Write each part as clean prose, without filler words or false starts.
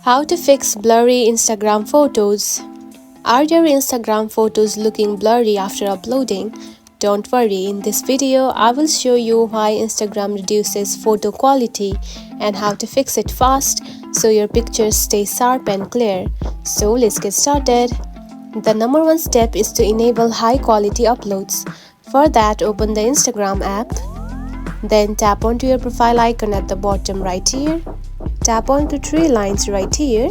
How to fix blurry Instagram photos. Are your Instagram photos looking blurry after uploading? Don't worry, in this video I will show you why Instagram reduces photo quality and how to fix it fast so your pictures stay sharp and clear. So let's get started. The number one step is to enable high quality uploads. For that, open the Instagram app. Then tap onto your profile icon at the bottom right here. Tap onto three lines right here.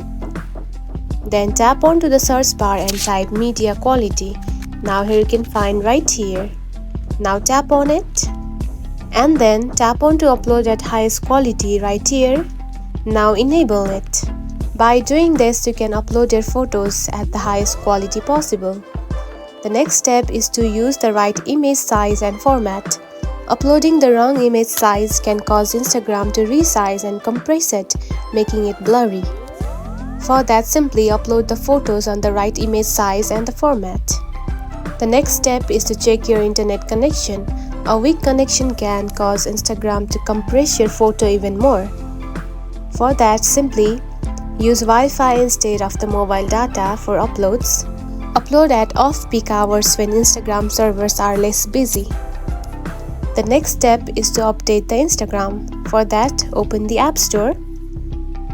Then tap onto the search bar and type media quality. Now here you can find right here. Now tap on it. And then tap onto upload at highest quality right here. Now enable it. By doing this, you can upload your photos at the highest quality possible. The next step is to use the right image size and format. Uploading the wrong image size can cause Instagram to resize and compress it, making it blurry. For that, simply upload the photos on the right image size and the format. The next step is to check your internet connection. A weak connection can cause Instagram to compress your photo even more. For that, simply use Wi-Fi instead of the mobile data for uploads. Upload at off-peak hours when Instagram servers are less busy. The next step is to update the Instagram. For that, open the App Store.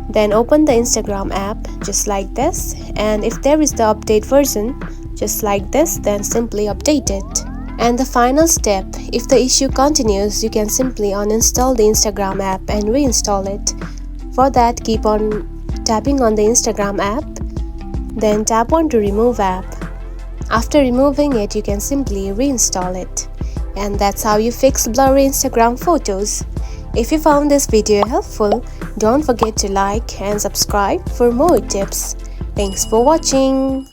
Then open the Instagram app just like this, and if there is the update version just like this, then simply update it. And the final step, if the issue continues, you can simply uninstall the Instagram app and reinstall it. For that, keep on tapping on the Instagram app, then tap on to remove app. After removing it, you can simply reinstall it. And that's how you fix blurry Instagram photos. If you found this video helpful, don't forget to like and subscribe for more tips. Thanks for watching.